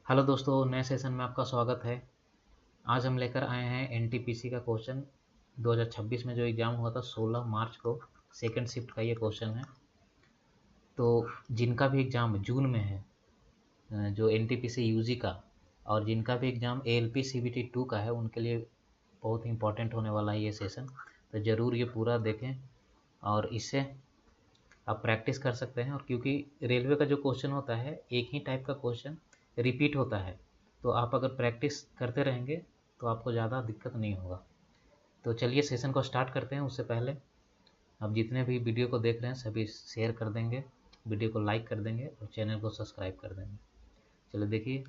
Hello दोस्तों, नए session में आपका स्वागत है। आज हम लेकर आए हैं एनटीपीसी का क्वेश्चन 2026 में जो एग्ज़ाम हुआ था 16 मार्च को, सेकंड शिफ्ट का ये क्वेश्चन है। तो जिनका भी एग्ज़ाम जून में है, जो एनटीपीसी यूजी का, और जिनका भी एग्ज़ाम एएलपी सीबीटी 2 का है, उनके लिए बहुत इंपॉर्टेंट होने वाला है ये सेशन। तो ज़रूर ये पूरा देखें और इससे आप प्रैक्टिस कर सकते हैं। और क्योंकि रेलवे का जो क्वेश्चन होता है, एक ही टाइप का क्वेश्चन रिपीट होता है, तो आप अगर प्रैक्टिस करते रहेंगे तो आपको ज़्यादा दिक्कत नहीं होगा। तो चलिए सेशन को स्टार्ट करते हैं। उससे पहले आप जितने भी वीडियो को देख रहे हैं सभी शेयर कर देंगे, वीडियो को लाइक कर देंगे और चैनल को सब्सक्राइब कर देंगे। चलिए देखिए,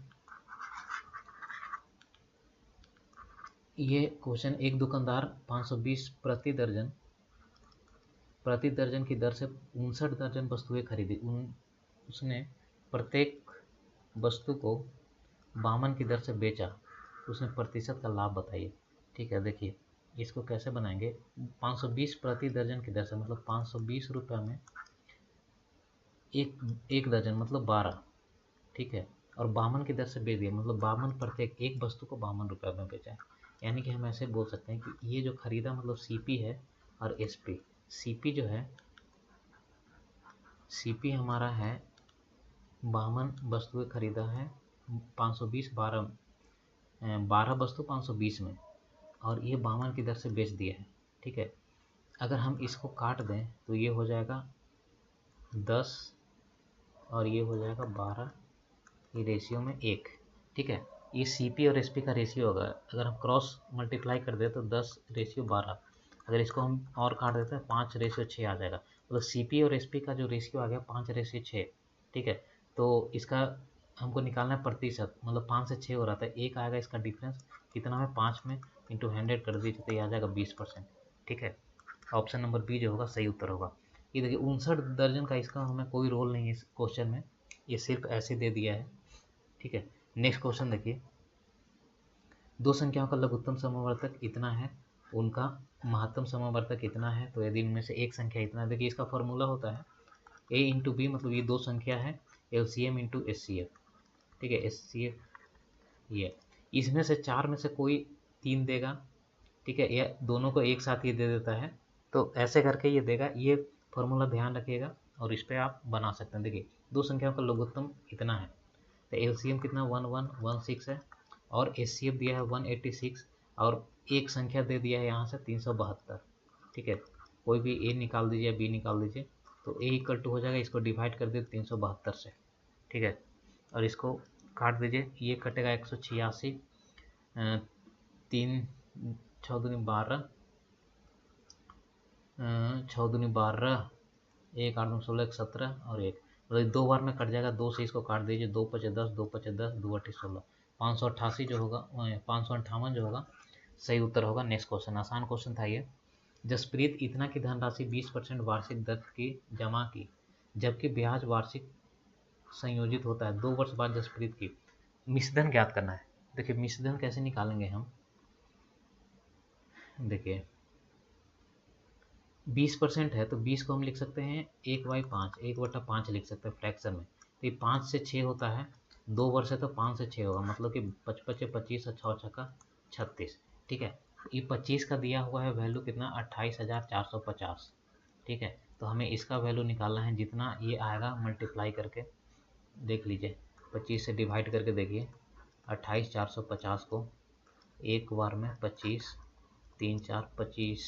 ये क्वेश्चन, एक दुकानदार 520 प्रति दर्जन की दर से 59 दर्जन वस्तुएं खरीदी। उसने प्रत्येक वस्तु को 52 की दर से बेचा, उसने प्रतिशत का लाभ बताइए। ठीक है, देखिए इसको कैसे बनाएंगे। 520 प्रति दर्जन की दर से मतलब 520 रुपये में एक दर्जन मतलब 12। ठीक है, और 52 की दर से बेच दिया मतलब 52 प्रत्येक, एक वस्तु को 52 रुपये में बेचा है। यानी कि हम ऐसे बोल सकते हैं कि ये जो खरीदा मतलब सीपी है और एसपी। सीपी जो है, सीपी हमारा है 52 वस्तुएं खरीदा है 520, 12 वस्तु 520 में, और ये 52 की दर से बेच दिया है। ठीक है, अगर हम इसको काट दें तो ये हो जाएगा 10 और ये हो जाएगा 12, ये रेशियो में 1। ठीक है, ये सीपी और एसपी का रेशियो होगा। अगर हम क्रॉस मल्टीप्लाई कर दें तो 10:12। अगर इसको हम और काट देते हैं 5:6 आ जाएगा। मतलब सीपी और एसपी का जो रेशियो आ गया 5:6। ठीक है, तो इसका हमको निकालना है प्रतिशत, मतलब 5 से 6 हो रहा था, 1 आएगा इसका डिफरेंस। कितना में 5 में इंटू 100 कर दीजिए तो ये आ जाएगा 20%। ठीक है, ऑप्शन नंबर बी जो होगा सही उत्तर होगा। ये देखिए 59 दर्जन का, इसका हमें कोई रोल नहीं है इस क्वेश्चन में, ये सिर्फ ऐसे दे दिया है। ठीक है, नेक्स्ट क्वेश्चन देखिए, दो संख्याओं का लघुत्तम समवर्तक इतना है, उनका महत्तम समवर्तक इतना है। तो यदि इनमें से एक संख्या इतना है, देखिए इसका फॉर्मूला होता है a इंटू बी, मतलब ये दो संख्या है, एलसीएम इंटू एचसीएफ। ठीक है, एचसीएफ ये, इसमें से चार में से कोई 3 देगा। ठीक है, या दोनों को एक साथ ये दे देता है, तो ऐसे करके ये देगा। ये फॉर्मूला ध्यान रखिएगा और इस पर आप बना सकते हैं। देखिए दो संख्याओं का लघुत्तम इतना है, तो एलसीएम कितना 1116 है, और एचसीएफ दिया है 186, और एक संख्या दे दिया है यहाँ से 372। ठीक है, कोई भी ए निकाल दीजिए, बी निकाल दीजिए, तो ए इक्वल टू हो जाएगा, इसको डिवाइड कर दीजिए 372 से। ठीक है, और इसको काट दीजिए, ये कटेगा 186, 3 6 दूनी 12, 6 दूनी 12, 1 8 दूनी 16, 17 और 1, मतलब 2 बार में कट जाएगा। 2 से इसको काट दीजिए, 2 पचे 10, 2 पचे 10, 2 अट्ठी 16, 588 जो होगा, 558 जो होगा सही उत्तर होगा। नेक्स्ट क्वेश्चन, आसान क्वेश्चन था ये। जसप्रीत इतना की धनराशि 20% वार्षिक दर की जमा की, जबकि ब्याज वार्षिक संयोजित होता है। 2 वर्ष बाद जसप्रीत की मिश्रधन ज्ञात करना है। देखिए मिश्रधन कैसे निकालेंगे हम, देखिए 20% है तो 20 को हम लिख सकते हैं 1/5, 1/5 लिख सकते हैं फ्रैक्शन में। तो ये 5 से 6 होता है, 2 वर्ष है तो 5 से 6 होगा, मतलब कि 55 25 और 6 छक्का 36। ठीक है, ये 25 का दिया हुआ है वैल्यू कितना 28,450। ठीक है, तो हमें इसका वैल्यू निकालना है, जितना ये आएगा मल्टीप्लाई करके देख लीजिए, 25 से डिवाइड करके देखिए 28,450 को एक बार में 25, 3 4 25,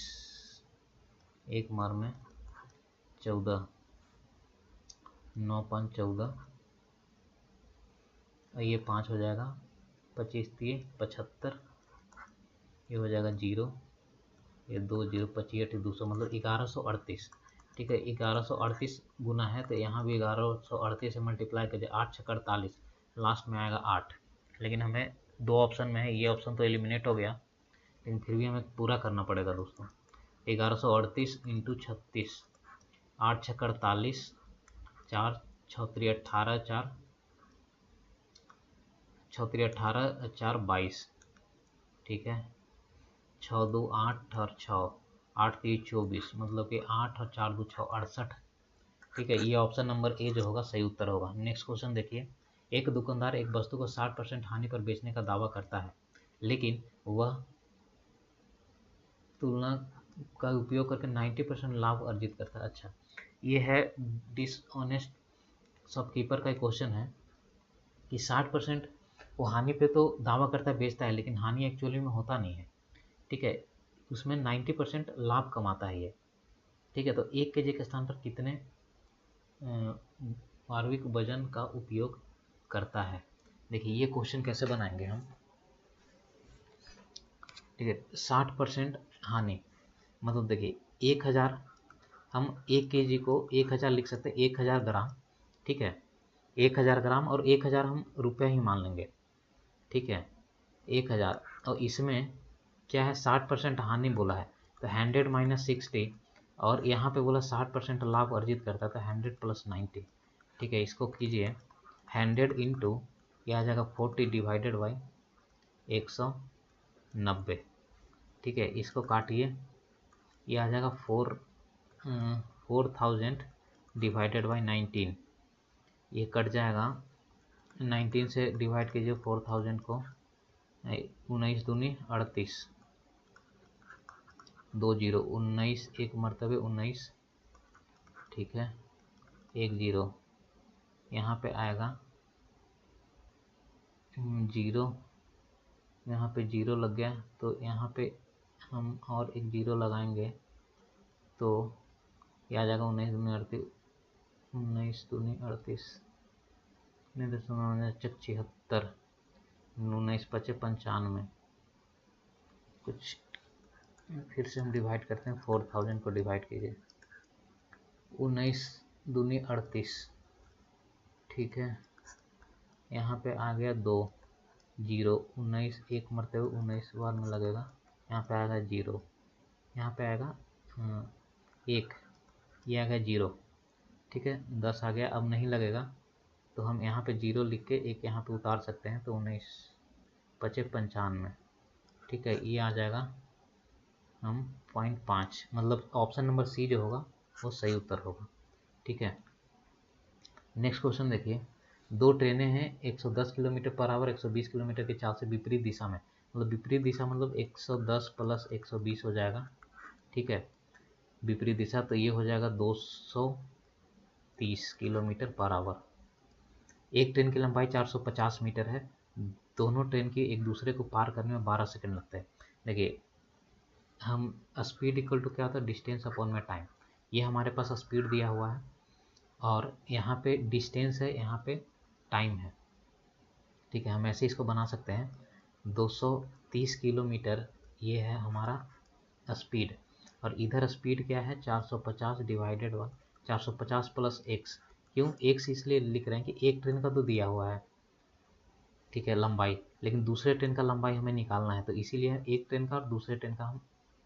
एक बार में 14, 9 5 14, और ये 5 हो जाएगा, 25 3 75, ये हो जाएगा 0, ये 2 0, 25 8 200, मतलब 1138। ठीक है, 1138 गुना है, तो यहाँ भी 1138 से मल्टीप्लाई करिए, 8 छक्का 48, लास्ट में आएगा 8। लेकिन हमें दो ऑप्शन में है, ये ऑप्शन तो एलिमिनेट हो गया, लेकिन फिर भी हमें पूरा करना पड़ेगा दोस्तों। 1138 इंटू 36, 8 छक्का 48, 4 6 18, 4 6 18, 4 22। ठीक है, 6 2 8 और 6 8 3 24, मतलब कि 8 और 4 2 6 68। ठीक है, ये ऑप्शन नंबर ए जो होगा सही उत्तर होगा। नेक्स्ट क्वेश्चन देखिए, एक दुकानदार एक वस्तु को 60% हानि पर बेचने का दावा करता है, लेकिन वह तुलना का उपयोग करके 90% लाभ अर्जित करता है। अच्छा, ये है डिसऑनेस्ट शॉपकीपर का एक क्वेश्चन है कि 60% वो हानि पे तो दावा करता है, बेचता है, लेकिन हानि एक्चुअली में होता नहीं है। ठीक है, उसमें 90% लाभ कमाता है ये। ठीक है, तो 1 केजी के स्थान पर कितने वार्विक वजन का उपयोग करता है। देखिए ये क्वेश्चन कैसे बनाएंगे हम। ठीक है, 60% हानि मतलब देखिए 1000, हम 1 केजी को 1000 लिख सकते हैं, 1000 ग्राम। ठीक है, 1000 ग्राम और 1000 हम रुपया ही मान लेंगे। ठीक है, 1000, और इसमें क्या है 60% हानि बोला है, तो 100 माइनस 60, और यहाँ पे बोला 60% लाभ अर्जित करता है, तो 100 प्लस 90। ठीक है, इसको कीजिए 100 इंटू, यह आ जाएगा 40 डिवाइडेड बाई 190। ठीक है, इसको काटिए, यह आ जाएगा 4000 डिवाइडेड बाई 19। ये कट जाएगा, 19 से डिवाइड कीजिए 4000 को, 19 दूनी 38, 2 जीरो, 19 एक मरतबे 19। ठीक है, 1 जीरो, यहाँ पे आएगा जीरो, यहाँ पे जीरो लग गया, तो यहाँ पे हम और एक जीरो लगाएंगे, तो यह आ जाएगा 19 दूनी 38, 19 दूनी 38, 76, 19 पचे 95। कुछ फिर से हम डिवाइड करते हैं, 4000 को डिवाइड कीजिए, 19 दूनी 38। ठीक है, यहाँ पे आ गया 2 जीरो, 19 एक मरतबे 19 बार में लगेगा, यहाँ पे आएगा जीरो, यहाँ पे आएगा 1, ये आ गया जीरो। ठीक है, 10 आ गया, अब नहीं लगेगा, तो हम यहाँ पे जीरो लिख के एक यहाँ पे उतार सकते हैं, तो 19 पचे 95। ठीक है, ये आ जाएगा हम 0.5, मतलब ऑप्शन नंबर सी जो होगा वो सही उत्तर होगा। ठीक है, नेक्स्ट क्वेश्चन देखिए, दो ट्रेनें हैं 110 किलोमीटर पर आवर 120 किलोमीटर की चाल से विपरीत दिशा में, मतलब विपरीत दिशा मतलब 110 प्लस 120 हो जाएगा। ठीक है, विपरीत दिशा, तो ये हो जाएगा 230 किलोमीटर पर आवर। एक ट्रेन की लंबाई 450 मीटर है, दोनों ट्रेन की एक दूसरे को पार करने में 12 सेकंड लगते हैं। देखिए हम स्पीड इक्वल टू क्या होता है, डिस्टेंस अपॉन में टाइम। ये हमारे पास स्पीड दिया हुआ है और यहाँ पे डिस्टेंस है, यहाँ पे टाइम है। ठीक है, हम ऐसे इसको बना सकते हैं, 230 किलोमीटर ये है हमारा स्पीड, और इधर स्पीड क्या है 450 डिवाइडेड बाई 450 प्लस एक्स। क्यों एक्स इसलिए लिख रहे हैं कि एक ट्रेन का तो दिया हुआ है, ठीक है, लंबाई, लेकिन दूसरे ट्रेन का लंबाई हमें निकालना है, तो इसीलिए एक ट्रेन का और दूसरे ट्रेन का हम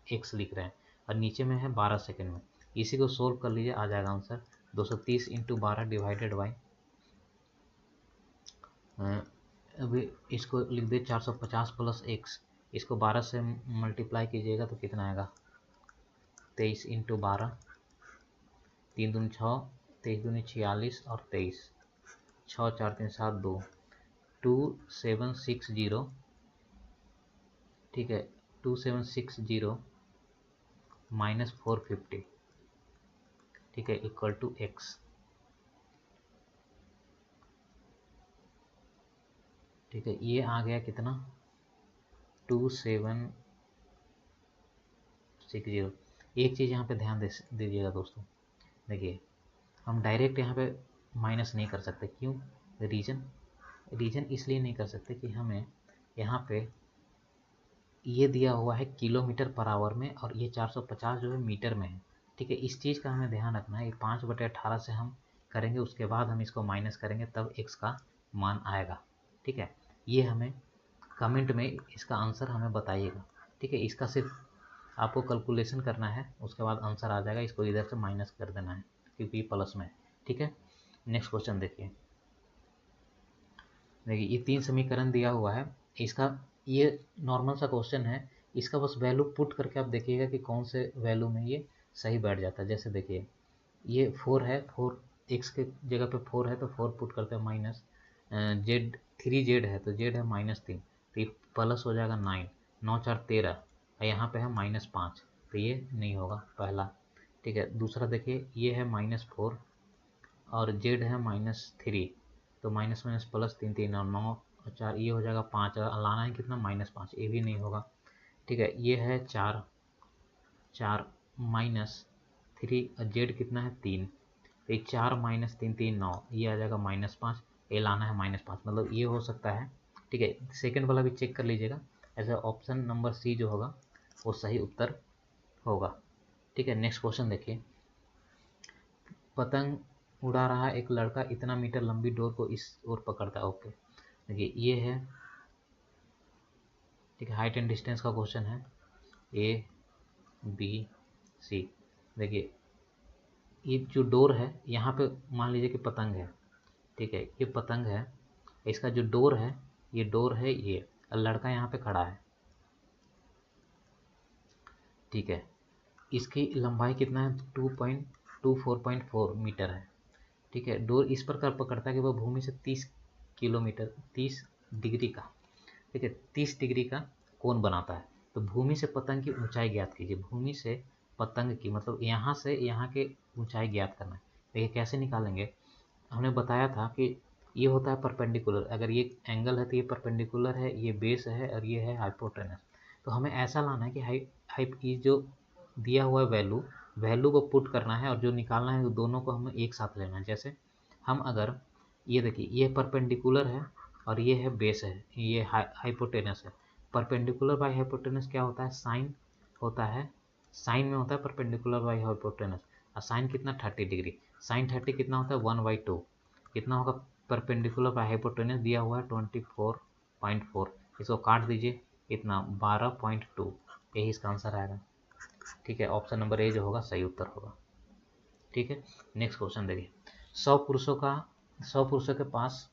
एक्स लिख रहे हैं, और नीचे में है 12 सेकंड में। इसी को सोल्व कर लीजिए, आ जाएगा आंसर 230 इंटू 12 डिवाइडेड बाई, अभी इसको लिख दे 450 प्लस एक्स, इसको 12 से मल्टीप्लाई कीजिएगा तो कितना आएगा 23 इंटू 12, 3 दूनी 6, 23 दूनी 46 और 23, 6 4 3 7 2, 2760। ठीक है, 2760 माइनस 450। ठीक है, इक्वल टू एक्स। ठीक है, ये आ गया कितना 2760। एक चीज़ यहाँ पे ध्यान दीजिएगा दोस्तों, देखिए हम डायरेक्ट यहाँ पे माइनस नहीं कर सकते, क्यों, रीजन इसलिए नहीं कर सकते कि हमें यहाँ पे ये दिया हुआ है किलोमीटर पर आवर में, और ये 450 जो है मीटर में है। ठीक है, इस चीज़ का हमें ध्यान रखना है, ये 5/18 से हम करेंगे, उसके बाद हम इसको माइनस करेंगे, तब x का मान आएगा। ठीक है, ये हमें कमेंट में इसका आंसर हमें बताइएगा। ठीक है, इसका सिर्फ आपको कैलकुलेशन करना है, उसके बाद आंसर आ जाएगा, इसको इधर से माइनस कर देना है क्योंकि प्लस में है। ठीक है, नेक्स्ट क्वेश्चन देखिए, ये 3 समीकरण दिया हुआ है, इसका ये नॉर्मल सा क्वेश्चन है, इसका बस वैल्यू पुट करके आप देखिएगा कि कौन से वैल्यू में ये सही बैठ जाता है। जैसे देखिए ये 4 है, 4 एक्स के जगह पे 4 है, तो 4 पुट करते हैं माइनस जेड 3Z है तो जेड है -3, तो ये प्लस हो जाएगा 9, 9 4 13, और यहाँ पे है -5, तो ये नहीं होगा पहला। ठीक है, दूसरा देखिए ये है -4 और जेड है -3, तो माइनस माइनस प्लस 3 3 और 9 और 4, ये हो जाएगा 5, लाना है कितना -5, ये भी नहीं होगा। ठीक है, ये है 4 4 -3 और जेड कितना है 3, तो ये 4 -3 3 9, ये आ जाएगा -5, ये लाना है -5, मतलब ये हो सकता है। ठीक है, सेकंड वाला भी चेक कर लीजिएगा, ऐसा ऑप्शन नंबर सी जो होगा वो सही उत्तर होगा। ठीक है, नेक्स्ट क्वेश्चन देखिए, पतंग उड़ा रहा एक लड़का इतना मीटर लंबी डोर को इस ओर पकड़ता है। ओके, देखिए ये है, ठीक है, हाइट एंड डिस्टेंस का क्वेश्चन है, ए बी सी। देखिए ये जो डोर है यहाँ पे मान लीजिए कि पतंग है, ठीक है, ये पतंग है, इसका जो डोर है ये डोर है, ये लड़का यहाँ पे खड़ा है। ठीक है, इसकी लंबाई कितना है 2.24.4 मीटर है। ठीक है, डोर इस प्रकार पकड़ता है कि वह भूमि से 30 डिग्री का, ठीक है, 30 डिग्री का कोण बनाता है। तो भूमि से पतंग की ऊंचाई ज्ञात कीजिए। भूमि से पतंग की मतलब यहाँ से यहाँ के ऊंचाई ज्ञात करना है। देखिए कैसे निकालेंगे, हमने बताया था कि ये होता है परपेंडिकुलर, अगर ये एंगल है तो ये परपेंडिकुलर है, ये बेस है और ये है हाइपोटेनस। तो हमें ऐसा लाना है कि हाइप ये जो दिया हुआ है वैल्यू को पुट करना है और जो निकालना है वो दोनों को हमें एक साथ लेना है। जैसे हम अगर ये देखिए ये परपेंडिकुलर है और ये है बेस है, ये हाइपोटेनस है। परपेंडिकुलर बाय हाइपोटेनस क्या होता है, साइन होता है, साइन में होता है परपेंडिकुलर बाय हाइपोटेनस, और साइन कितना 30 डिग्री, साइन 30 कितना होता है 1/2, कितना होगा परपेंडिकुलर बाय हाइपोटेनस दिया हुआ है 24.4, इसको काट दीजिए इतना 12.2, यही इसका आंसर आएगा। ठीक है, ऑप्शन नंबर ए जो होगा सही उत्तर होगा। ठीक है, नेक्स्ट क्वेश्चन देखिए, 100 पुरुषों के पास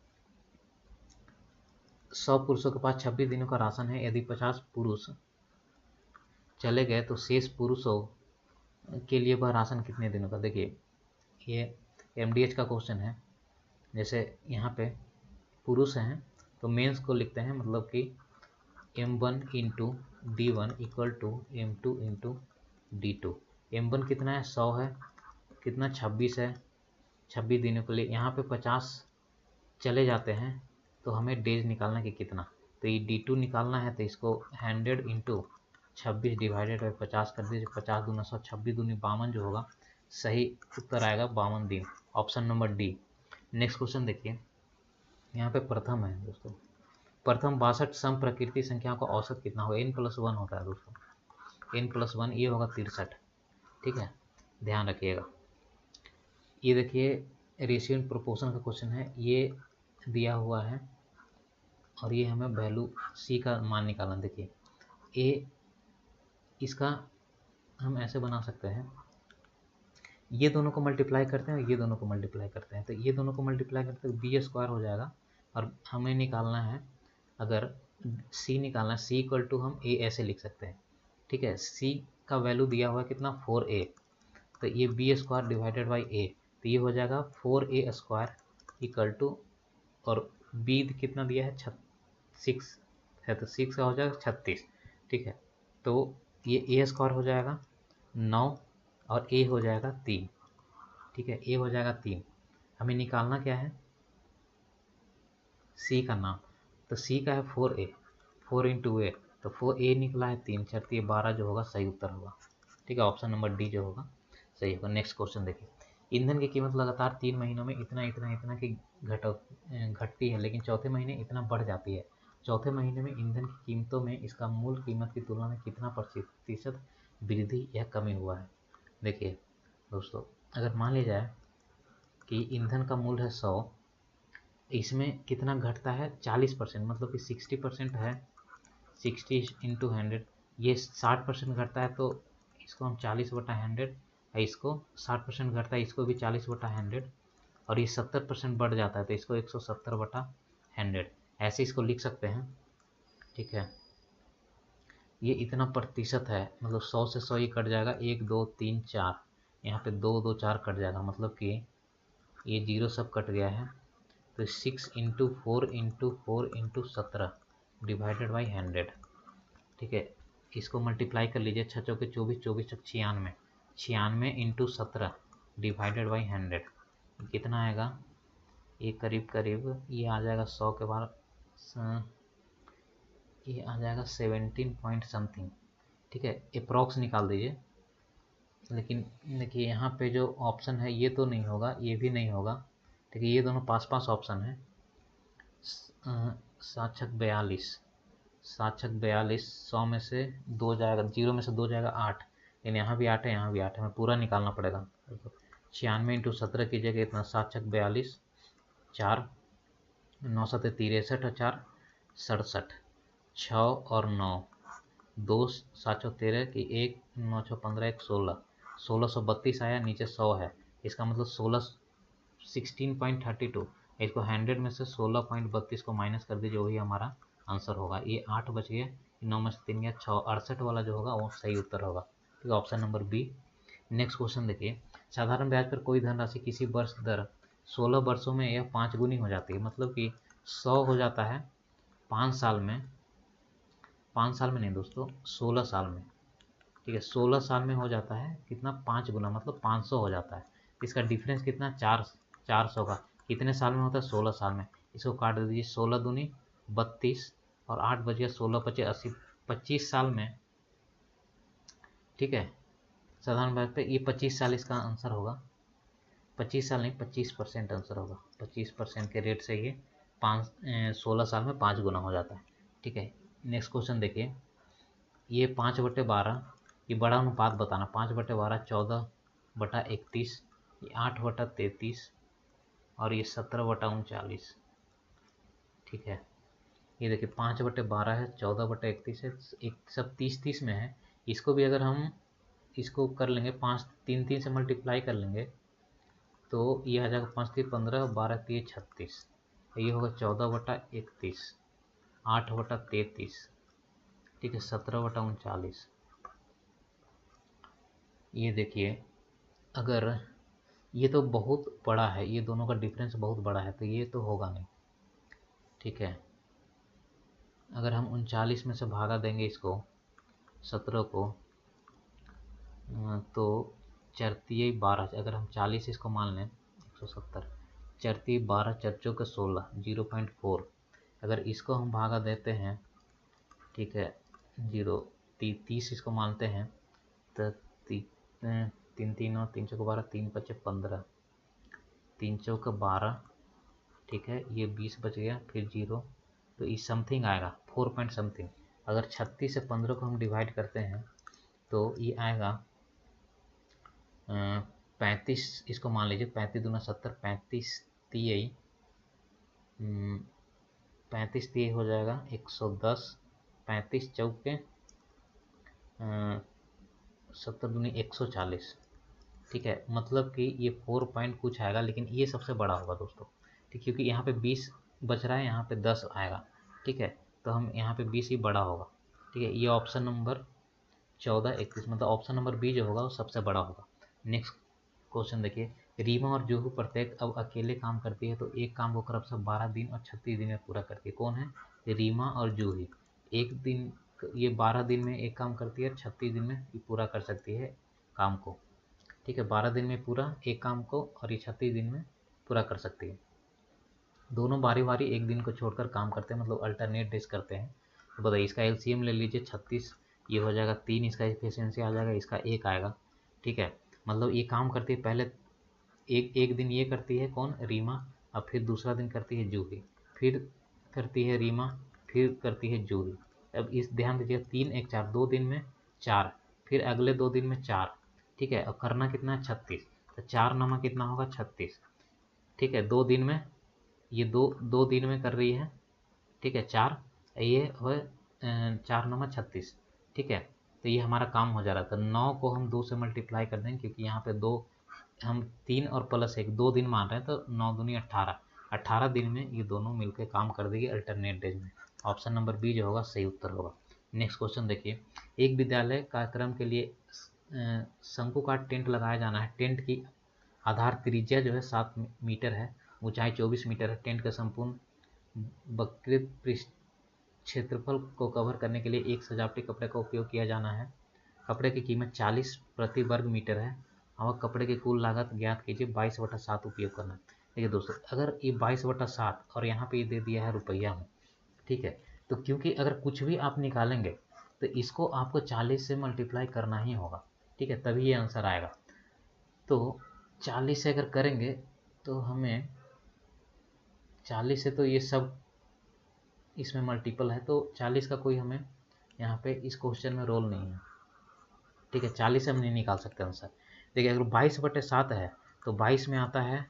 26 दिनों का राशन है। यदि 50 पुरुष चले गए तो शेष पुरुषों के लिए वह राशन कितने दिनों का। देखिए ये MDH का क्वेश्चन है। जैसे यहाँ पे पुरुष हैं तो मेंस को लिखते हैं, मतलब कि M1 into D1 equal to M2 into D2। M1 कितना है 100 है, कितना 26 है, 26 दिनों के लिए। यहाँ पे 50 चले जाते हैं तो हमें डेज निकालना कि कितना, तो ये D2 निकालना है तो इसको 100 इंटू 26 डिवाइडेड बाई 50 कर दीजिए, 50 दूना 100, 26 दूनी 52 जो होगा सही उत्तर आएगा 52 दिन, option number D. Next question देखिए, यहाँ पे प्रथम है दोस्तों, प्रथम 62 सम प्रकृति संख्याओं का औसत कितना होगा। n+1 होता है दोस्तों, n+1 ये होगा 63। ठीक है, ध्यान रखिएगा। ये देखिए रेशियो एंड प्रोपोर्शन का क्वेश्चन है, ये दिया हुआ है और ये हमें वैल्यू सी का मान निकालना। देखिए ए, इसका हम ऐसे बना सकते हैं, ये दोनों को मल्टीप्लाई करते हैं, ये दोनों को मल्टीप्लाई करते हैं, तो ये दोनों को मल्टीप्लाई करते हैं बी स्क्वायर हो जाएगा। और हमें निकालना है, अगर सी निकालना है, सी इक्वल टू हम ए ऐसे लिख सकते हैं। ठीक है, सी का वैल्यू दिया हुआ है कितना 4a, तो ये बी स्क्वायर डिवाइडेड बाई ए, तो ये हो जाएगा 4a स्क्वायर इक्वल टू, और बी कितना दिया है 6 है, तो 6 का हो जाएगा 36। ठीक है, तो ये ए स्क्वायर हो जाएगा 9 और ए हो जाएगा 3। ठीक है, ए हो जाएगा 3, हमें निकालना क्या है सी का नाम, तो सी का है 4a, 4 इंटू ए, तो 4a निकला है 3 4 12 जो होगा सही उत्तर होगा। ठीक है, ऑप्शन नंबर डी जो होगा सही होगा। नेक्स्ट क्वेश्चन देखिए, ईंधन की कीमत लगातार 3 महीनों में इतना की घटती है, लेकिन चौथे महीने इतना बढ़ जाती है। चौथे महीने में ईंधन की कीमतों में इसका मूल कीमत की तुलना में कितना प्रतिशत वृद्धि या कमी हुआ है। देखिए दोस्तों, अगर मान लिया जाए कि ईंधन का मूल्य है 100, इसमें कितना घटता है 40%, मतलब कि 60% है, 60 इंटू 100, ये 60% घटता है, तो इसको हम 40/100, इसको 60% घटता है, इसको भी 40/100, और ये 70% बढ़ जाता है तो इसको 170/100, ऐसे इसको लिख सकते हैं। ठीक है, ये इतना प्रतिशत है, मतलब 100 से 100 ये कट जाएगा, 1 2 3 4, यहाँ पे 2 2 4 कट जाएगा, मतलब कि ये जीरो सब कट गया है, तो 6 इंटू 4 इंटू 17 डिवाइडेड बाई 100। ठीक है, इसको मल्टीप्लाई कर लीजिए, 6 चौके 24, 24 छक 96, 96 इंटू 17 डिवाइडेड बाई 100 कितना आएगा? ये करीब करीब ये आ जाएगा 100 के बाद ये आ जाएगा 17 पॉइंट समथिंग। ठीक है, अप्रॉक्स निकाल दीजिए। लेकिन देखिए यहाँ पे जो ऑप्शन है ये तो नहीं होगा, ये भी नहीं होगा। ठीक है, ये दोनों पास पास ऑप्शन है। 7 छक 42, 7 छक 42, 100 में से 2 जाएगा, 0 में से 2 जाएगा 8, लेकिन यहाँ भी 8 है, यहाँ भी 8 है, हमें पूरा निकालना पड़ेगा। 96 इंटू 17 कीजिएगा इतना, 7 छक 42, 4 9 7 63 और 4 67, 6 और 9 2 7 13 की 1 9 6 15 1 16, 1632 आया, नीचे 100 है, इसका मतलब 16.32। इसको 100 में से 16.32 को माइनस कर दीजिए, वही हमारा आंसर होगा। ये 8 बच गए, 9 में से 3 गया 6, 68 वाला जो होगा वो सही उत्तर होगा। ठीक है, option number B. Next question देखिए, साधारण ब्याज पर कोई धनराशि किसी वर्ष दर 16 वर्षों में यह 5 गुनी हो जाती है। मतलब कि 100 हो जाता है 5 साल में, 5 साल में नहीं दोस्तों, 16 साल में। ठीक है, 16 साल में हो जाता है कितना? 5 गुना, मतलब 500 हो जाता है। इसका डिफरेंस कितना? 400 का। कितने साल में होता है? 16 साल में। इसको काट दीजिए, 16 दूनी 32 और 8 बच गया, 16 25 80, 25 साल में। ठीक है, साधारण ब्याज पे ये 25 साल इसका आंसर होगा। 25 साल नहीं, 25% आंसर होगा। 25% के रेट से ये 16 साल में 5 गुना हो जाता है। ठीक है, नेक्स्ट क्वेश्चन देखिए, ये 5/12, ये बड़ा अनुपात बताना। 5/12 14/31, ये 8/33 और ये 17/39। ठीक है, ये देखिए 5/12 है, 14/31 है, एक सब 30-30 में है। इसको भी अगर हम इसको कर लेंगे 5 3 से मल्टीप्लाई कर लेंगे तो ये आ जाएगा 5 3 15, 12 3 36, ये होगा 14/31, 8/33। ठीक है, 17/39। ये देखिए, अगर ये तो बहुत बड़ा है, ये दोनों का डिफरेंस बहुत बड़ा है, तो ये तो होगा नहीं। ठीक है, अगर हम 39 में से भागा देंगे इसको 17 को, तो 4×12, अगर हम 40 इसको मान लें 170, 4×12 4 के 16, 0.4। अगर इसको हम भागा देते हैं, ठीक है, 30 इसको मानते हैं, तो 3 3 और 3 चौके 12, 3 5 15, 3 चौके 12। ठीक है, ये 20 बच गया, फिर 0, तो ये समथिंग आएगा 4 पॉइंट समथिंग। अगर 36 से 15 को हम डिवाइड करते हैं तो ये आएगा 35, इसको मान लीजिए, 35 दूना 70, 35 तिहाई 35 तिहाई हो जाएगा 110, 35 चौके 70 दूनी 140। ठीक है, मतलब कि ये 4 पॉइंट कुछ आएगा, लेकिन ये सबसे बड़ा होगा दोस्तों। ठीक, क्योंकि यहाँ पे 20 बच रहा है, यहाँ पे 10 आएगा। ठीक है, तो हम यहाँ पे 20 ही बड़ा होगा। ठीक है, ये ऑप्शन नंबर 14 31, मतलब ऑप्शन नंबर बी जो होगा वो सबसे बड़ा होगा। नेक्स्ट क्वेश्चन देखिए, रीमा और जूहू प्रत्येक अब अकेले काम करती है, तो एक काम को क्रमशः 12 दिन और 36 दिन में पूरा करती है। कौन है? रीमा और जूही। एक दिन, ये 12 दिन में एक काम करती है, 36 दिन में ये पूरा कर सकती है काम को। ठीक है, 12 दिन में पूरा एक काम को, और ये 36 दिन में पूरा कर सकती है। दोनों बारी बारी एक दिन को छोड़कर काम करते हैं, मतलब अल्टरनेट डेज करते हैं। तो बताइए, इसका एलसीएम ले लीजिए 36, ये हो जाएगा 3, इसका एफिशिएंसी आ जाएगा, इसका 1 आएगा। ठीक है, मतलब ये काम करती है, पहले एक दिन ये करती है कौन? रीमा, अब फिर दूसरा दिन करती है जूही, फिर करती है रीमा, फिर करती है जूही। अब इस ध्यान दीजिए, 3 1 4, 2 दिन में 4, फिर अगले 2 दिन में 4। ठीक है, अब करना कितना है? 36, तो 4 नमा कितना होगा? 36। ठीक है, 2 दिन में, ये दो दिन में कर रही है। ठीक है, 4, ये हो 4 नमा 36। ठीक है, तो ये हमारा काम हो जा रहा था। 9 को हम 2 से मल्टीप्लाई कर देंगे, क्योंकि यहाँ पे 2, हम 3 और प्लस 1 2 दिन मान रहे हैं, तो 9 दूनी 18, 18 दिन में ये दोनों मिलकर काम कर देगी अल्टरनेट डेज में। ऑप्शन नंबर बी जो होगा सही उत्तर होगा। नेक्स्ट क्वेश्चन देखिए, एक विद्यालय कार्यक्रम के लिए शंकुकार टेंट लगाया जाना है। टेंट की आधार त्रिज्या जो है 7 मीटर है ऊंचाई 24 मीटर है। टेंट का संपूर्ण विकृत पृष्ठ क्षेत्रफल को कवर करने के लिए एक सजावटी कपड़े का उपयोग किया जाना है। कपड़े की कीमत 40 प्रति वर्ग मीटर है और कपड़े की कुल लागत ज्ञात कीजिए। 22/7 उपयोग करना है। देखिए दोस्तों, अगर ये 22/7 और यहाँ पे ये दे दिया है रुपया में, ठीक है, तो क्योंकि अगर कुछ भी आप निकालेंगे तो इसको आपको 40 से मल्टीप्लाई करना ही होगा, ठीक है, तभी ये आंसर आएगा। तो 40 से अगर करेंगे तो हमें 40 से तो ये सब इसमें मल्टीपल है, तो 40 का कोई हमें यहाँ पे इस क्वेश्चन में रोल नहीं है, ठीक है, 40 से हम नहीं निकाल सकते आंसर। देखिए अगर 22/7 है तो 22 में आता है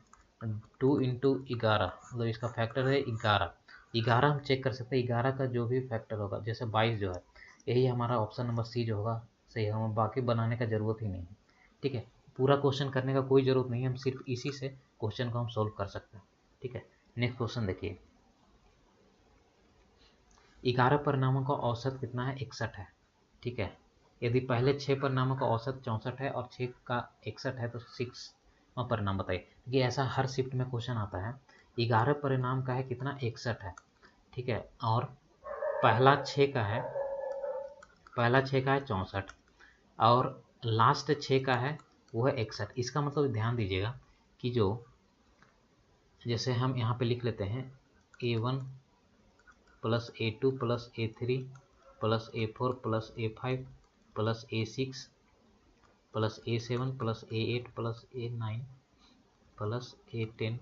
2 इंटू 11, मतलब इसका फैक्टर है 11। 11 हम चेक कर सकते हैं, 11 का जो भी फैक्टर होगा, जैसे 22 जो है, यही हमारा ऑप्शन नंबर सी जो होगा सही है। हमें बाकी बनाने का ज़रूरत ही नहीं है, ठीक है, पूरा क्वेश्चन करने का कोई ज़रूरत नहीं है, हम सिर्फ इसी से क्वेश्चन को हम सोल्व कर सकते हैं, ठीक है। नेक्स्ट क्वेश्चन देखिए, 11 परिणामों का औसत कितना है? 61 है, ठीक है। यदि पहले 6 परिणामों का औसत 64 है और 6 का 61 है तो 6वां परिणाम बताइए। ये ऐसा हर शिफ्ट में क्वेश्चन आता है। 11 परिणाम का है कितना? 61 है, ठीक है, और पहला 6 का है 64 और लास्ट 6 का है वो है 61। इसका मतलब ध्यान दीजिएगा कि जो, जैसे हम यहाँ पे लिख लेते हैं A1 plus A2 plus A3 plus A4 plus A5 plus A6 plus A7 plus A8 plus A9 plus A10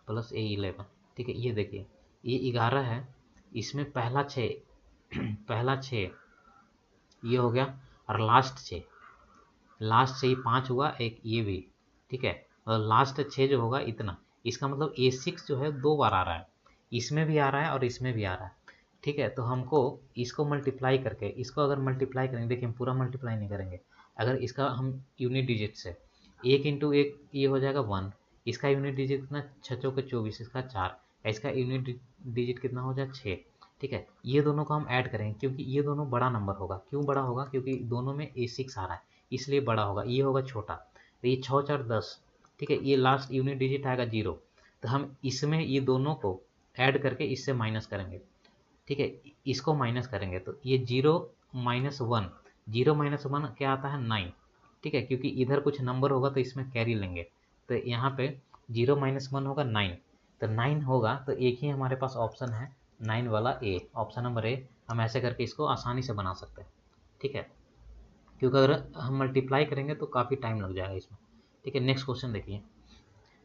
plus A11, ठीक है। ये देखिए ये 11 है, इसमें पहला 6 पहला 6 ये हो गया और लास्ट 6 ये 5 हुआ, एक ये भी, ठीक है, और लास्ट 6 जो होगा इतना। इसका मतलब A6 जो है 2 बार आ रहा है, इसमें भी आ रहा है और इसमें भी आ रहा है, ठीक है। तो हमको इसको मल्टीप्लाई करके, इसको अगर मल्टीप्लाई करेंगे, देखिए हम पूरा मल्टीप्लाई नहीं करेंगे, अगर इसका हम यूनिट डिजिट से 1 इंटू 1 ये हो जाएगा 1, इसका यूनिट डिजिट कितना? 6 चौके 24, इसका 4, इसका यूनिट डिजिट कितना हो जाए? 6, ठीक है। ये दोनों को हम ऐड करेंगे क्योंकि ये दोनों बड़ा नंबर होगा। क्यों बड़ा होगा? क्योंकि दोनों में A6 आ रहा है, इसलिए बड़ा होगा, ये होगा छोटा। तो ये 6 4 10, ठीक है, ये लास्ट यूनिट डिजिट आएगा 0, तो हम इसमें ये दोनों को ऐड करके इससे माइनस करेंगे, ठीक है, इसको माइनस करेंगे तो ये 0 माइनस 1, 0 माइनस 1 क्या आता है? 9, ठीक है, क्योंकि इधर कुछ नंबर होगा तो इसमें कैरी लेंगे, तो यहाँ पे 0 माइनस 1 होगा 9, तो 9 होगा, तो एक ही हमारे पास ऑप्शन है 9 वाला ए, ऑप्शन नंबर ए। हम ऐसे करके इसको आसानी से बना सकते हैं, ठीक है, क्योंकि अगर हम मल्टीप्लाई करेंगे तो काफ़ी टाइम लग जाएगा इसमें, ठीक है। नेक्स्ट क्वेश्चन देखिए,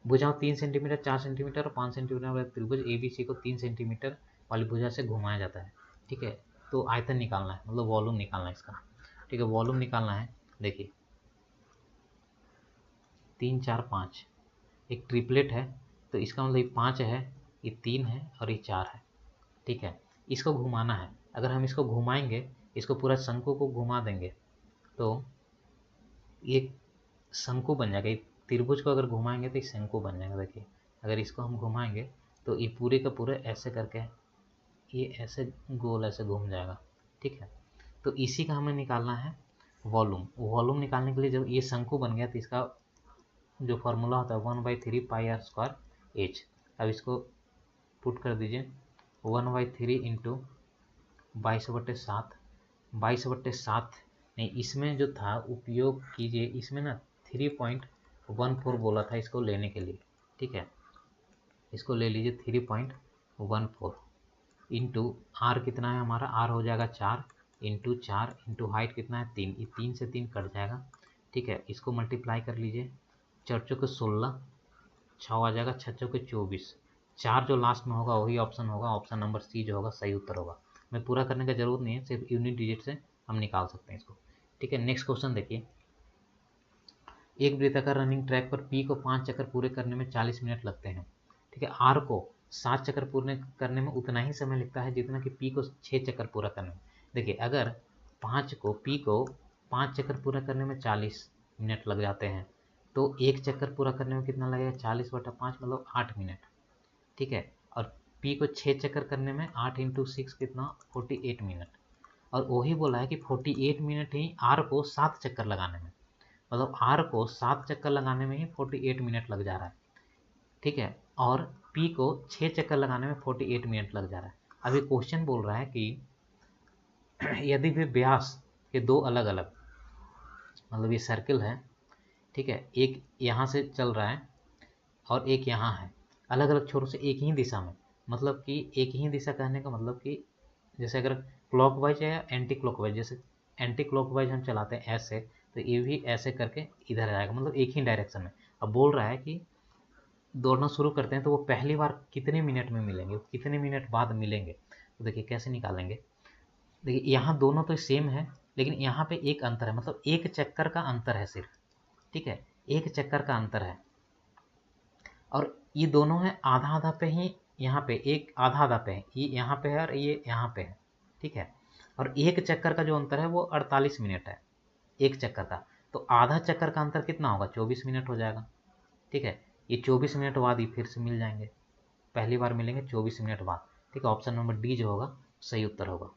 भुजाओं 3 सेंटीमीटर, 4 सेंटीमीटर और 5 सेंटीमीटर वाले त्रिभुज ABC को 3 सेंटीमीटर वाली भुजा से घुमाया जाता है, ठीक है। तो आयतन निकालना है, मतलब वॉल्यूम निकालना है इसका, ठीक है, वॉल्यूम निकालना है। देखिए 3 4 5 एक ट्रिपलेट है, तो इसका मतलब ये 5 है, ये 3 है और ये 4 है, ठीक है। इसको घुमाना है, अगर हम इसको घुमाएंगे, इसको पूरा शंकु को घुमा देंगे तो ये शंकु बन जाएगा। ये त्रिभुज को अगर घुमाएंगे तो ये शंकु बन जाएगा। देखिए अगर इसको हम घुमाएंगे तो ये पूरे का पूरे ऐसे करके ये ऐसे गोल ऐसे घूम जाएगा, ठीक है। तो इसी का हमें निकालना है वॉल्यूम। वॉल्यूम निकालने के लिए जब ये शंकु बन गया तो इसका जो फॉर्मूला होता है 1/3 पाई आर स्क्वायर एच। अब इसको पुट कर दीजिए, 1/3 इंटू 22/7, 22/7 नहीं, इसमें जो था उपयोग कीजिए, इसमें ना 3.14 बोला था इसको लेने के लिए, ठीक है, इसको ले लीजिए 3.14 इंटू आर कितना है हमारा? आर हो जाएगा 4 इंटू 4 इंटू हाइट कितना है? 3, ये 3 से 3 कट जाएगा, ठीक है। इसको मल्टीप्लाई कर लीजिए, 4 चौके 16, 6 आ जाएगा, 6 चौके 24, 4 जो लास्ट में होगा वही ऑप्शन होगा, ऑप्शन नंबर सी जो होगा सही उत्तर होगा। मैं पूरा करने का जरूरत नहीं है, सिर्फ यूनिट डिजिट से हम निकाल सकते हैं इसको, ठीक है। नेक्स्ट क्वेश्चन देखिए, एक वृत्ताकार रनिंग ट्रैक पर पी को 5 चक्कर पूरे करने में 40 मिनट लगते हैं, ठीक है। आर को 7 चक्कर पूरे करने में उतना ही समय लगता है जितना कि पी को 6 चक्कर पूरा करने में। देखिए अगर पी को 5 चक्कर पूरा करने में 40 मिनट लग जाते हैं तो एक चक्कर पूरा करने में कितना लगेगा? 40/5 मतलब 8 मिनट, ठीक है। और पी को 6 चक्कर करने में 8 इंटू 6 कितना? 48 मिनट। और वही बोला है कि 48 मिनट ही आर को 7 चक्कर लगाने में, मतलब आर को 7 चक्कर लगाने में ही 48 मिनट लग जा रहा है, ठीक है। और पी को 6 चक्कर लगाने में 48 मिनट लग जा रहा है। अब ये क्वेश्चन बोल रहा है कि यदि वे व्यास के दो अलग अलग, मतलब ये सर्किल है, ठीक है, एक यहाँ से चल रहा है और एक यहाँ है, अलग अलग छोरों से एक ही दिशा में, मतलब कि एक ही दिशा कहने का मतलब कि जैसे अगर क्लॉकवाइज है या एंटी क्लॉकवाइज, जैसे एंटी क्लॉकवाइज हम चलाते हैं ऐसे, तो ये भी ऐसे करके इधर आएगा, मतलब एक ही डायरेक्शन में। अब बोल रहा है कि दौड़ना शुरू करते हैं तो वो पहली बार कितने मिनट में मिलेंगे, कितने मिनट बाद मिलेंगे। तो देखिए कैसे निकालेंगे। देखिए यहाँ दोनों तो सेम है, लेकिन यहाँ पे एक अंतर है, मतलब एक चक्कर का अंतर है सिर्फ, ठीक है, एक चक्कर का अंतर है। और ये दोनों है आधा आधा पे ही, यहाँ पे एक आधा आधा पे है, ये यहाँ पे है और ये यहाँ पे है, ठीक है। और एक चक्कर का जो अंतर है वो 48 मिनट है, एक चक्कर का। तो आधा चक्कर का अंतर कितना होगा, 24 मिनट हो जाएगा, ठीक है। ये 24 मिनट बाद ही फिर से मिल जाएंगे, पहली बार मिलेंगे 24 मिनट बाद, ठीक है। ऑप्शन नंबर डी जो होगा सही उत्तर होगा,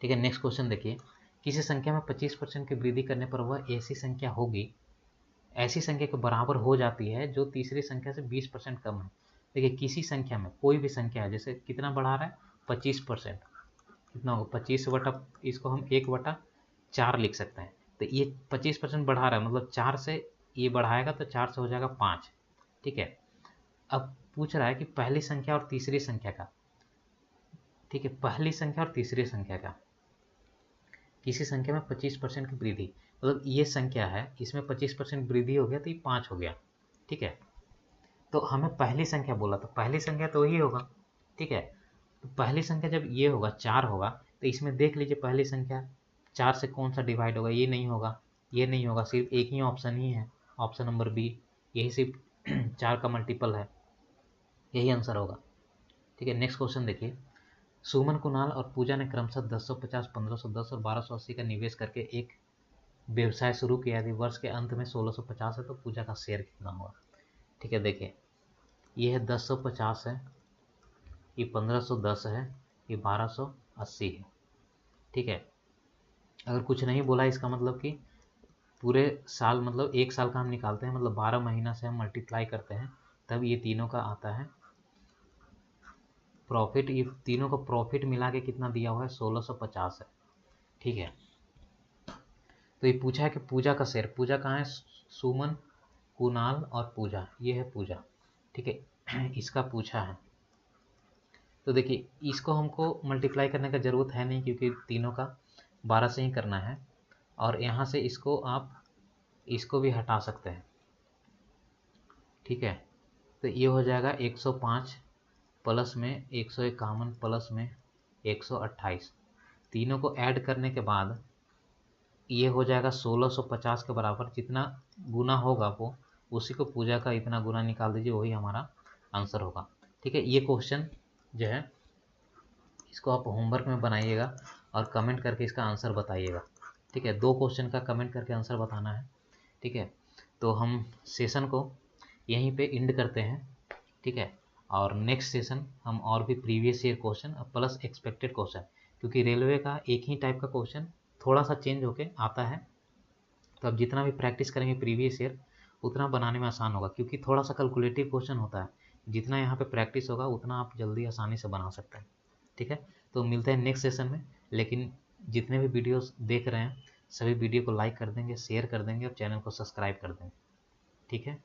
ठीक है। नेक्स्ट क्वेश्चन देखिए, किसी संख्या में 25% की वृद्धि करने पर वह ऐसी संख्या होगी, ऐसी संख्या के बराबर हो जाती है जो तीसरी संख्या से 20% कम है। देखिए किसी संख्या में, कोई भी संख्या है, जैसे कितना बढ़ा रहा है 25%, कितना होगा 25 बटा, इसको हम 1/4 लिख सकते हैं। तो ये 25% बढ़ा रहा है, मतलब 4 से ये बढ़ाएगा तो 4 से हो जाएगा 5, ठीक है। अब पूछ रहा है कि पहली संख्या और तीसरी संख्या का, ठीक है, पहली संख्या और तीसरी संख्या का, किसी संख्या में 25% की वृद्धि, मतलब ये संख्या है, इसमें 25% वृद्धि हो गया तो ये 5 हो गया, ठीक है। तो हमें पहली संख्या बोला, तो पहली संख्या तो ही होगा, ठीक है। तो पहली संख्या जब ये होगा 4 होगा, तो इसमें देख लीजिए पहली संख्या 4 से कौन सा डिवाइड होगा, ये नहीं होगा, ये नहीं होगा, सिर्फ एक ही ऑप्शन ही है, ऑप्शन नंबर बी, यही सिर्फ 4 का मल्टीपल है, यही आंसर होगा, ठीक है। नेक्स्ट क्वेश्चन देखिए, सुमन, कुणाल और पूजा ने क्रमशः 1050, 1510 और 1280 का निवेश करके एक व्यवसाय शुरू किया। यदि वर्ष के अंत में 1650 है तो पूजा का शेयर कितना होगा, ठीक है। देखिए ये है 1050 है, ये 1510 है, ये 1280 है, ठीक है। अगर कुछ नहीं बोला इसका मतलब कि पूरे साल, मतलब एक साल का हम निकालते हैं, मतलब 12 महीना से हम मल्टीप्लाई करते हैं, तब ये तीनों का आता है प्रॉफिट। ये तीनों का प्रॉफिट मिला के कितना दिया हुआ है 1650 है, ठीक है। तो ये पूछा है कि पूजा का शेयर, पूजा कहाँ है, सुमन, कुणाल और पूजा, ये है पूजा, ठीक है, इसका पूछा है। तो देखिए इसको हमको मल्टीप्लाई करने का ज़रूरत है नहीं, क्योंकि तीनों का 12 से ही करना है, और यहाँ से इसको आप इसको भी हटा सकते हैं, ठीक है। तो ये हो जाएगा 105 प्लस में 151 प्लस में 128, तीनों को ऐड करने के बाद ये हो जाएगा 1650 के बराबर। जितना गुना होगा वो उसी को पूजा का इतना गुना निकाल दीजिए, वही हमारा आंसर होगा, ठीक है। ये क्वेश्चन जो है इसको आप होमवर्क में बनाइएगा और कमेंट करके इसका आंसर बताइएगा, ठीक है। 2 क्वेश्चन का कमेंट करके आंसर बताना है, ठीक है। तो हम सेशन को यहीं पे एंड करते हैं, ठीक है। और नेक्स्ट सेशन हम और भी previous year question plus expected question, क्योंकि रेलवे का एक ही टाइप का क्वेश्चन थोड़ा सा चेंज होके आता है, तो अब जितना भी प्रैक्टिस करेंगे प्रीवियस ईयर उतना बनाने में आसान होगा, क्योंकि थोड़ा सा कैलकुलेटिव क्वेश्चन होता है। जितना यहाँ पे प्रैक्टिस होगा उतना आप जल्दी आसानी से बना सकते हैं, ठीक है। तो मिलते हैं नेक्स्ट सेशन में, लेकिन जितने भी वीडियोस देख रहे हैं सभी वीडियो को लाइक कर देंगे, शेयर कर देंगे और चैनल को सब्सक्राइब कर देंगे, ठीक है।